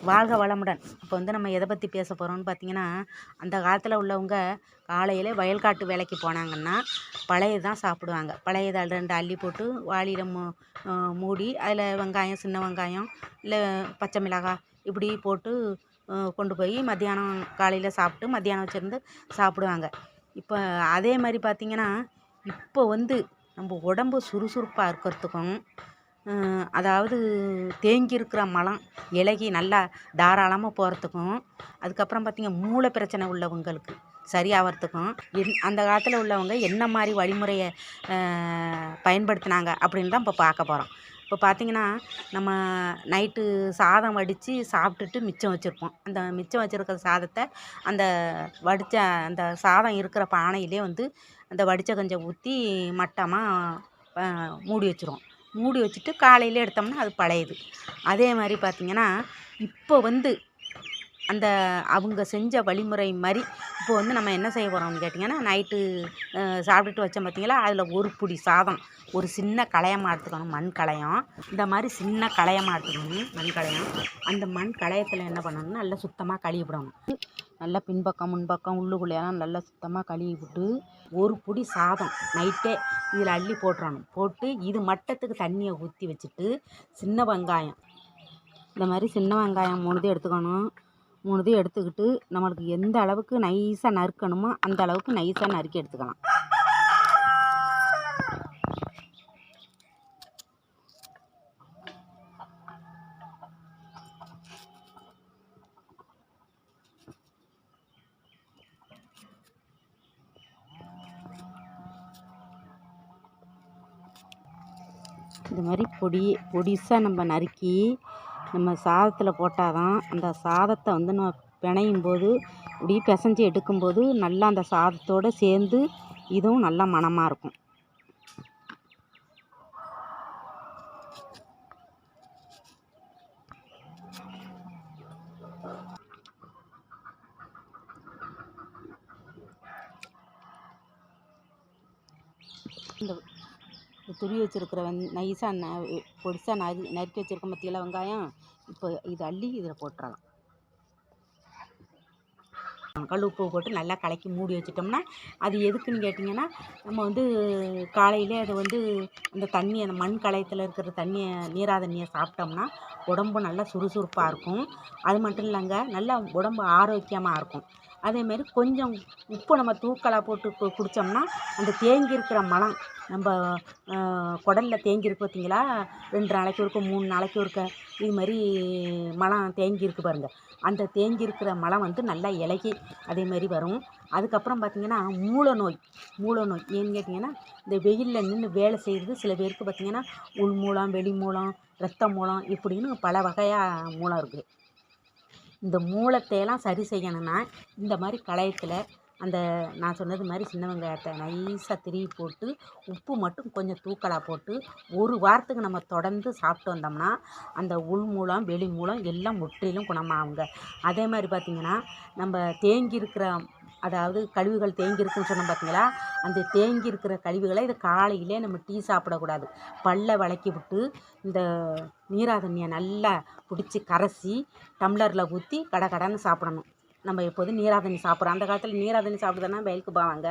வாழ்க வளமுடன். இப்போ வந்து நம்ம எதை பற்றி பேச போகிறோம்னு பார்த்தீங்கன்னா, அந்த காலத்தில் உள்ளவங்க காலையில் வயல்காட்டு வேலைக்கு போனாங்கன்னா பழைய தான் சாப்பிடுவாங்க. பழையதை 2 அள்ளி போட்டு வாளியில் மூடி அதில் வெங்காயம், சின்ன வெங்காயம், இல்லை பச்சை மிளகாய் இப்படி போட்டு கொண்டு போய் மத்தியானம் காலையில் சாப்பிட்டு மத்தியானம் வச்சுருந்து சாப்பிடுவாங்க. இப்போ அதே மாதிரி பார்த்திங்கன்னா, இப்போ வந்து நம்ம உடம்பு சுறுசுறுப்பாக இருக்கிறதுக்கும், அதாவது தேங்கி இருக்கிற மலம் இலகி நல்லா தாராளமாக போகிறதுக்கும், அதுக்கப்புறம் பார்த்திங்க மூளை பிரச்சனை உள்ளவங்களுக்கு சரியாகிறதுக்கும் அந்த காலத்தில் உள்ளவங்க என்ன மாதிரி வழிமுறையை பயன்படுத்தினாங்க அப்படின்னு தான் இப்போ பார்க்க போகிறோம். இப்போ பார்த்திங்கன்னா, நம்ம நைட்டு சாதம் வடித்து சாப்பிட்டுட்டு மிச்சம் வச்சுருப்போம். அந்த மிச்சம் வச்சுருக்கிற சாதத்தை அந்த வடித்த அந்த சாதம் இருக்கிற பானையிலே வந்து அந்த வடித்த கஞ்சை ஊற்றி மட்டமாக மூடி வச்சுருவோம். மூடி வச்சுட்டு காலையில் எடுத்தோம்னா அது பழையது. அதே மாதிரி பார்த்திங்கன்னா, இப்போ வந்து அந்த அவங்க செஞ்ச வழிமுறை மாதிரி இப்போ வந்து நம்ம என்ன செய்ய போகிறோம்னு கேட்டிங்கன்னா, நைட்டு சாப்பிட்டுட்டு வச்சோம் பார்த்திங்களா, அதில் ஒரு பிடி சாதம் ஒரு சின்ன களையமாக எடுத்துக்கணும். மண் களையம் இந்த மாதிரி சின்ன களையமாக எடுத்துக்கணும். மண் களையம். அந்த மண் களையத்தில் என்ன பண்ணணும்னா நல்லா சுத்தமாக கழுவி விடணும். நல்லா பின்பக்கம் முன்பக்கம் உள்ளுக்குள்ளையெல்லாம் நல்லா சுத்தமாக கழுவி விட்டு ஒரு பிடி சாதம் நைட்டே இதில் அள்ளி போட்டுறணும். போட்டு இது மட்டத்துக்கு தண்ணியை ஊற்றி வச்சுட்டு சின்ன வெங்காயம் இந்த மாதிரி சின்ன வெங்காயம் 3 எடுத்துக்கணும். 3 எடுத்துக்கிட்டு நம்மளுக்கு எந்த அளவுக்கு நைஸாக நறுக்கணுமோ அந்த அளவுக்கு நைஸாக நறுக்கி எடுத்துக்கலாம். இந்த மாதிரி பொடிசாக நம்ம நறுக்கி நம்ம சாதத்தில் போட்டால் தான் அந்த சாதத்தை வந்து நம்ம பிணையும் போது இப்படி பிசைஞ்சு எடுக்கும்போது நல்லா அந்த சாதத்தோடு சேர்ந்து இதுவும் நல்லா மணமாக இருக்கும். இந்த துருவி வச்சுருக்கிற நைஸாக பொடிசாக நறுக்கி வச்சுருக்க மத்தியில் வெங்காயம் இப்போ இது அள்ளி இதில் போட்டுறலாம். கல் உப்பு போட்டு நல்லா கலக்கி மூடி வச்சிட்டோம்னா அது எதுக்குன்னு கேட்டிங்கன்னா, நம்ம வந்து காலையிலே அதை வந்து அந்த தண்ணி அந்த மண் களையத்தில் இருக்கிற தண்ணியை நீராத தண்ணியை சாப்பிட்டோம்னா உடம்பு நல்லா சுறுசுறுப்பாக இருக்கும். அது மட்டும் இல்லைங்க, நல்லா உடம்பு ஆரோக்கியமாக இருக்கும். அதேமாரி கொஞ்சம் உப்பு நம்ம தூக்கலாக போட்டு குடித்தோம்னா அந்த தேங்கி இருக்கிற மலம் நம்ம குடலில் தேங்கி இருக்கு பார்த்திங்களா, 2 நாளைக்கு ஒருக்க 3 நாளைக்கு ஒருக்க இது மாதிரி மலம் தேங்கி இருக்குது பாருங்கள். அந்த தேங்கி இருக்கிற மலம் வந்து நல்லா இலகி அதேமாரி வரும். அதுக்கப்புறம் பார்த்திங்கன்னா மூல நோய் ஏன்னு கேட்டிங்கன்னா, இந்த வெயிலில் நின்று வேலை செய்கிறது சில பேருக்கு பார்த்திங்கன்னா உள் மூலம், வெளி மூலம், இரத்த மூலம் இப்படின்னு பல வகையாக மூலம் இருக்குது. இந்த மூலத்தையெல்லாம் சரி செய்யணும்னா இந்த மாதிரி களையத்தில் அந்த நான் சொன்னது மாதிரி சின்ன வெங்காயத்தை நைஸாக திருவி போட்டு உப்பு மட்டும் கொஞ்சம் தூக்கலாக போட்டு ஒரு வாரத்துக்கு நம்ம தொடர்ந்து சாப்பிட்டு வந்தோம்னா அந்த உள் மூலம் வெளி மூலம் எல்லாம் முற்றிலும் குணமாகுங்க. அதே மாதிரி பார்த்திங்கன்னா, நம்ம தேங்கி இருக்கிற அதாவது கழிவுகள் தேங்கி இருக்குன்னு சொன்னோம் பார்த்திங்களா, அந்த தேங்கி இருக்கிற கழிவுகளை இது காலையிலே நம்ம டீ சாப்பிடக்கூடாது. பல்லை விளக்கி விட்டு இந்த நீரா தண்ணியை நல்லா பிடிச்சி கரைச்சி டம்ளரில் ஊற்றி கடன்னு சாப்பிடணும். நம்ம எப்போதும் நீரா தண்ணி சாப்பிட்றோம். அந்த காலத்தில் நீரா தண்ணி சாப்பிட்டுதானே வயலுக்கு போவாங்க.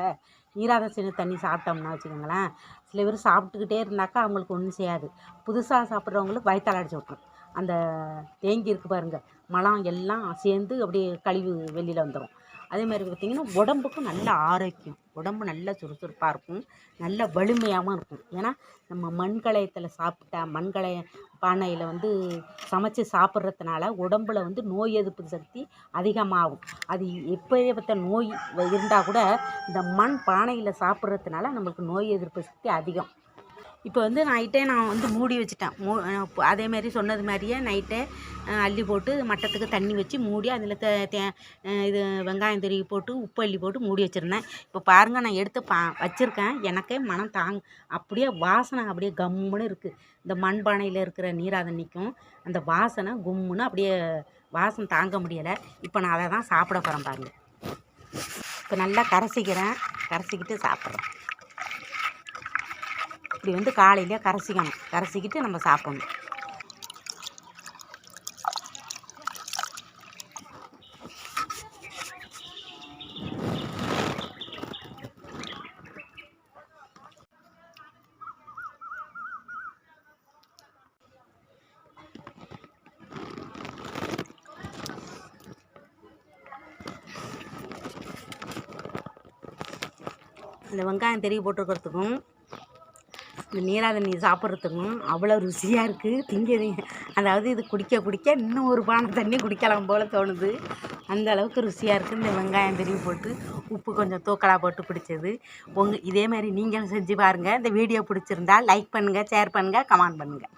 நீராத தண்ணி சாப்பிட்டோம்னா வச்சுக்கோங்களேன், சில பேர் சாப்பிட்டுக்கிட்டே இருந்தாக்கா அவங்களுக்கு ஒன்றும் செய்யாது. புதுசாக சாப்பிட்றவங்களுக்கு வயிற்றால அடிச்சு விட்ரும். அந்த தேங்கி இருக்குது பாருங்கள் மலம் எல்லாம் சேர்ந்து அப்படியே கழிவு வெளியில் வந்துடும். அதே மாதிரி பார்த்திங்கன்னா உடம்புக்கும் நல்ல ஆரோக்கியம். உடம்பு நல்ல சுறுசுறுப்பாக இருக்கும், நல்ல வலிமையாகவும் இருக்கும். ஏன்னா நம்ம மண்கலயத்தில் சாப்பிட்டா மண்கலய பானையில் வந்து சமைச்சு சாப்பிட்றதுனால உடம்பில் வந்து நோய் எதிர்ப்பு சக்தி அதிகமாகும். அது எப்பேற்பட்ட நோய் இருந்தால் கூட இந்த மண் பானையில் சாப்பிட்றதுனால நம்மளுக்கு நோய் எதிர்ப்பு சக்தி அதிகம். இப்போ வந்து நைட்டே நான் வந்து மூடி வச்சுட்டேன். அதேமாரி சொன்னது மாதிரியே நைட்டே அள்ளி போட்டு மட்டத்துக்கு தண்ணி வச்சு மூடி அதில் இது வெங்காயம் திருவி போட்டு உப்பு அள்ளி போட்டு மூடி வச்சுருந்தேன். இப்போ பாருங்கள், நான் எடுத்து வச்சுருக்கேன். எனக்கே மனம் அப்படியே வாசனை அப்படியே கம்முன்னு இருக்குது. இந்த மண்பானையில் இருக்கிற நீரா தண்ணிக்கும் அந்த வாசனை கும்முன்னு அப்படியே வாசனை தாங்க முடியலை. இப்போ நான் அதை தான் சாப்பிட போகிறேன் பாருங்கள். இப்போ நல்லா கரைச்சிக்கிட்டு சாப்பிட்றேன். இப்படி வந்து காலையிலே கரைச்சிக்கிட்டு நம்ம சாப்பிடணும். இந்த வெங்காயம் தெரிய போட்டுருக்கிறதுக்கும் இந்த நீராத நீர் சாப்பிட்றதுக்கும் அவ்வளோ ருசியாக இருக்குது. அதாவது இது குடிக்க குடிக்க இன்னும் ஒரு பானை தண்ணி குடிக்கலாம் போல் தோணுது. அந்த அளவுக்கு ருசியாக இருக்குது. இந்த வெங்காயம் தெரிய போட்டு உப்பு கொஞ்சம் தூக்கலாக போட்டு பிடிச்சது. இதே மாதிரி நீங்களும் செஞ்சு பாருங்கள். இந்த வீடியோ பிடிச்சிருந்தா லைக் பண்ணுங்கள், ஷேர் பண்ணுங்கள், கமெண்ட் பண்ணுங்கள்.